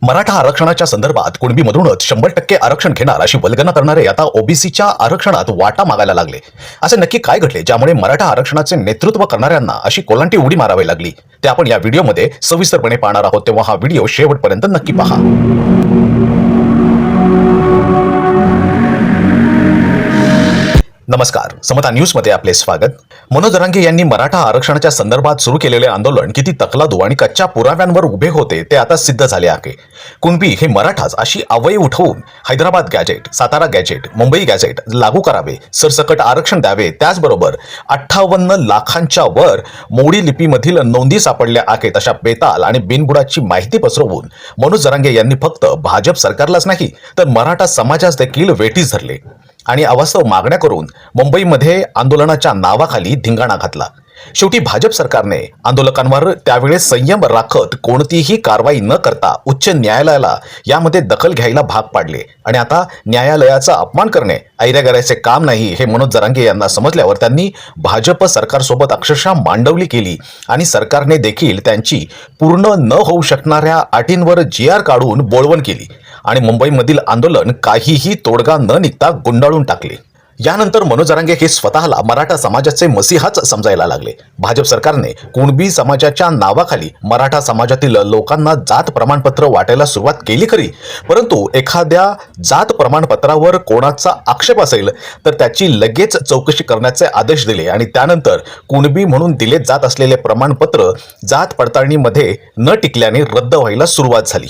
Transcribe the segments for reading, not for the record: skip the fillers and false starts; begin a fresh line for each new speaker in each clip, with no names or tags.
मराठा आरक्षणाच्या संदर्भात कुणबीमधूनच 100% आरक्षण घेणार अशी वल्गना करणारे आता ओबीसीच्या आरक्षणात वाटा मागायला लागले। असे नक्की काय घडले ज्यामुळे मराठा आरक्षणाचे नेतृत्व करणाऱ्यांना अशी कोलांटी उडी मारावी लागली ते आपण या व्हिडिओमध्ये सविस्तरपणे पाहणार आहोत, तेव्हा हा व्हिडिओ शेवटपर्यंत नक्की पहा। नमस्कार, समता न्यूज मध्ये आपले स्वागत। मनोज जरांगे यांनी मराठा आरक्षणाच्या संदर्भात सुरू केलेले आंदोलन किती तकलादू आणि कच्च्या पुराव्यांवर उभे होते ते आता सिद्ध झाले आहे। कुणबी हे मराठाच अशी अवई उठवून Hyderabad gazette, Satara gazette, Mumbai gazette लागू करावे, सरसकट आरक्षण द्यावे, त्याचबरोबर 58 लाखांच्या वर मोडी लिपीमधील नोंदी सापडल्या आहेत अशा बेताल आणि बिनबुडाची माहिती पसरवून मनोज जरांगे यांनी फक्त भाजप सरकारलाच नाही तर मराठा समाजास देखील वेठीस धरले आणि अवास्तव मागण्या करून मुंबईमध्ये आंदोलनाच्या नावाखाली धिंगाणा घातला। शेवटी भाजप सरकारने आंदोलकांवर त्यावेळेस संयम राखत कोणतीही कारवाई न करता उच्च न्यायालयाला यामध्ये दखल घ्यायला भाग पाडले आणि आता न्यायालयाचा अपमान करणे ऐरागराचे काम नाही हे मनोज जरांगे यांना समजल्यावर त्यांनी भाजप सरकारसोबत अक्षरशः मांडवली केली आणि सरकारने देखील त्यांची पूर्ण न होऊ शकणाऱ्या अटींवर GR काढून बोळवण केली आणि मुंबईमधील आंदोलन काहीही तोडगा न निघता गुंडाळून टाकले। यानंतर मनोज जरांगे हे स्वतःला मराठा समाजाचे मसीहाच समजायला लागले। भाजप सरकारने कुणबी समाजाच्या नावाखाली मराठा समाजातील लोकांना जात प्रमाणपत्र वाटायला सुरुवात केली खरी, परंतु एखाद्या जात प्रमाणपत्रावर कोणाचा आक्षेप असेल तर त्याची लगेच चौकशी करण्याचे आदेश दिले आणि त्यानंतर कुणबी म्हणून दिले जात असलेले प्रमाणपत्र जात पडताळणीमध्ये न टिकल्याने रद्द व्हायला सुरुवात झाली।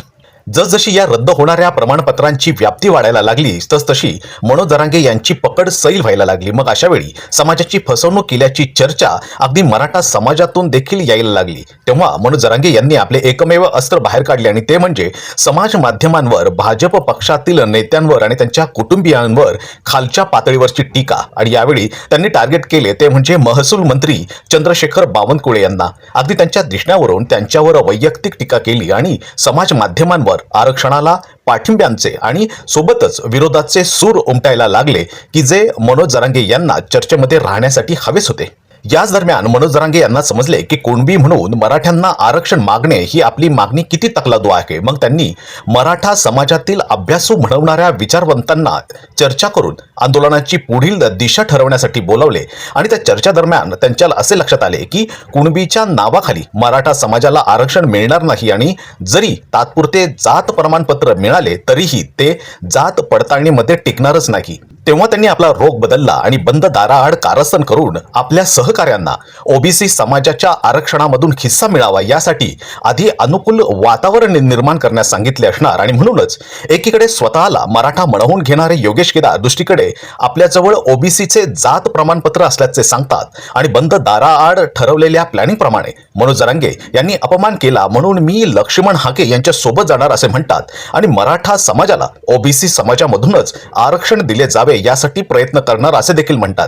जसजशी या रद्द होणाऱ्या प्रमाणपत्रांची व्याप्ती वाढायला लागली तसतशी मनोज जरांगे यांची पकड सैल व्हायला लागली। मग अशा वेळी समाजाची फसवणूक केल्याची चर्चा अगदी मराठा समाजातून देखील यायला लागली। तेव्हा मनोज जरांगे यांनी आपले एकमेव अस्त्र बाहेर काढले आणि ते म्हणजे समाज माध्यमांवर भाजप पक्षातील नेत्यांवर आणि त्यांच्या कुटुंबियांवर खालच्या पातळीवरची टीका। आणि यावेळी त्यांनी टार्गेट केले ते म्हणजे महसूल मंत्री चंद्रशेखर बावनकुळे यांना। अगदी त्यांच्या दिसण्यावरून त्यांच्यावर वैयक्तिक टीका केली आणि समाज माध्यमांवर आरक्षणाला पाठिंब्याचे आणि सोबतच विरोधाचे सूर उमटायला लागले की जे मनोज जरांगे यांना चर्चेमध्ये राहण्यासाठी हवेच होते। याच दरम्यान मनोज जरांगे यांना समजले की कुणबी म्हणून मराठ्यांना आरक्षण मागणे ही आपली मागणी किती तकलादू आहे। मग त्यांनी मराठा समाजातील अभ्यासू म्हणवणाऱ्या विचारवंतांना चर्चा करून आंदोलनाची पुढील दिशा ठरवण्यासाठी बोलावले आणि त्या चर्चा दरम्यान त्यांच्या असे लक्षात आले की कुणबीच्या नावाखाली मराठा समाजाला आरक्षण मिळणार नाही आणि जरी तात्पुरते जात प्रमाणपत्र मिळाले तरीही ते जात पडताळणीमध्ये टिकणारच नाही। तेव्हा त्यांनी आपला रोख बदलला आणि बंद दाराआड कारस्थान करून आपल्या सहकार्यांना ओबीसी समाजाच्या आरक्षणामधून हिस्सा मिळावा यासाठी आधी अनुकूल वातावरण निर्माण करण्यास सांगितले असणार। आणि म्हणूनच एकीकडे स्वतःला मराठा म्हणवून घेणारे योगेश केदार दुसरीकडे आपल्याजवळ ओबीसीचे जात प्रमाणपत्र असल्याचे सांगतात आणि बंद दाराआड ठरवलेल्या प्लॅनिंग प्रमाणे मनोज जरांगे यांनी अपमान केला म्हणून मी लक्ष्मण हाके यांच्या सोबत जाणार असे म्हणतात आणि मराठा समाजाला ओबीसी समाजामधूनच आरक्षण दिले जावे यासाठी प्रयत्न करणार असे देखील म्हणतात।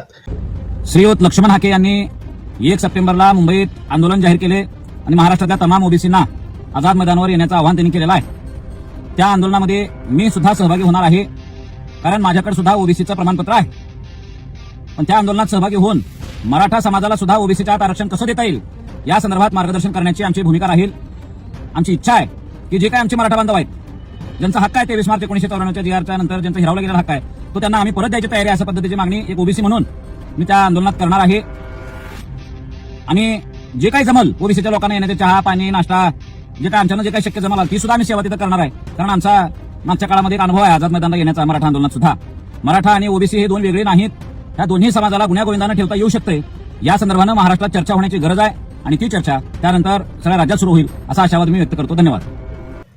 श्रीयुत लक्ष्मण हाके यांनी 1 सप्टेंबरला मुंबईत आंदोलन जाहीर केले आणि महाराष्ट्रातल्या तमाम ओबीसींना आझाद मैदानावर येण्याचं आवाहन त्यांनी केलेलं आहे। त्या आंदोलनामध्ये मी सुद्धा सहभागी होणार आहे, कारण माझ्याकडे सुद्धा ओबीसीचं प्रमाणपत्र आहे। पण त्या आंदोलनात सहभागी होऊन मराठा समाजाला सुद्धा ओबीसीच्या आत आरक्षण कसं देता येईल या संदर्भात मार्गदर्शन करण्याची आमची भूमिका राहील। आमची इच्छा आहे की जे काही आमचे मराठा बांधव आहेत ज्यांचा हक्क आहे 23 मार्च 1994च्या GRच्या नंतर ज्यांचा हिरावला गेलेला हक्क आहे तो त्यांना आम्ही परत द्यायची तयारी अशा पद्धतीची मागणी एक ओबीसी म्हणून मी त्या आंदोलनात करणार आहे। आणि जे काही जमल ओबीसीच्या लोकांना येण्याचे चहा पाणी नाश्ता जे काही आमच्यानं जे काही शक्य जमल ती सुद्धा आम्ही सेवा तिथं करणार आहे, कारण आमचा मागच्या काळामध्ये एक अनुभव आहे आझाद मैदानाला येण्याचा मराठा आंदोलनात सुद्धा। मराठा आणि ओबीसी हे दोन वेगळे नाहीत, ह्या दोन्ही समाजाला गुण्यागोविंदाने ठेवता येऊ शकते। या संदर्भानं महाराष्ट्रात चर्चा होण्याची गरज आहे आणि ती चर्चा त्यानंतर सगळ्या राज्यात सुरू होईल असा आशावाद मी व्यक्त करतो। धन्यवाद।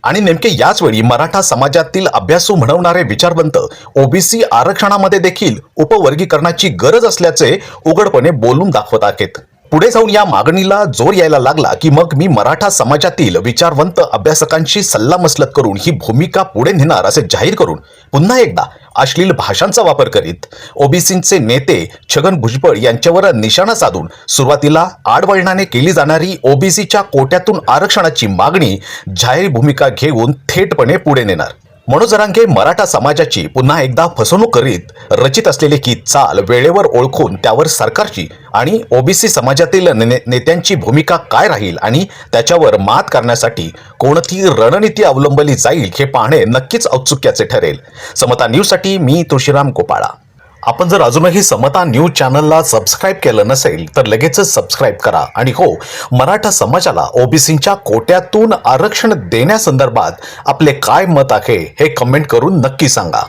आणि नेमके याच वेळी मराठा समाजातील अभ्यासू म्हणवणारे विचारवंत ओबीसी आरक्षणामध्ये देखील उपवर्गीकरणाची गरज असल्याचे उघडपणे बोलून दाखवत आहेत। पुढे जाऊन या मागणीला जोर यायला लागला की मग मी मराठा समाजातील विचारवंत अभ्यासकांशी सल्लामसलत करून ही भूमिका पुढे नेणार असे जाहीर करून पुन्हा एकदा अश्लील भाषांचा वापर करीत ओबीसींचे नेते छगन भुजबळ यांच्यावर निशाणा साधून सुरुवातीला आडवळणाने केली जाणारी ओबीसीच्या कोट्यातून आरक्षणाची मागणी जाहीर भूमिका घेऊन थेटपणे पुढे नेणार। मनोज जरांगे मराठा समाजाची पुन्हा एकदा फसवणूक करीत रचित असलेली की चाल वेळेवर ओळखून त्यावर सरकारची आणि ओबीसी समाजातील नेत्यांची भूमिका काय राहील आणि त्याच्यावर मात करण्यासाठी कोणती रणनीती अवलंबली जाईल हे पाहणे नक्कीच औत्सुक्याचे ठरेल. समता न्यूजसाठी मी तुळशीराम गोपाळा. आपण जर अजूनही समता न्यूज चॅनलला सबस्क्राईब केलं नसेल तर लगेचच सबस्क्राईब करा आणि हो, मराठा समाजाला ओबीसींच्या कोट्यातून आरक्षण देण्यासंदर्भात आपले काय मत आहे हे कमेंट करून नक्की सांगा.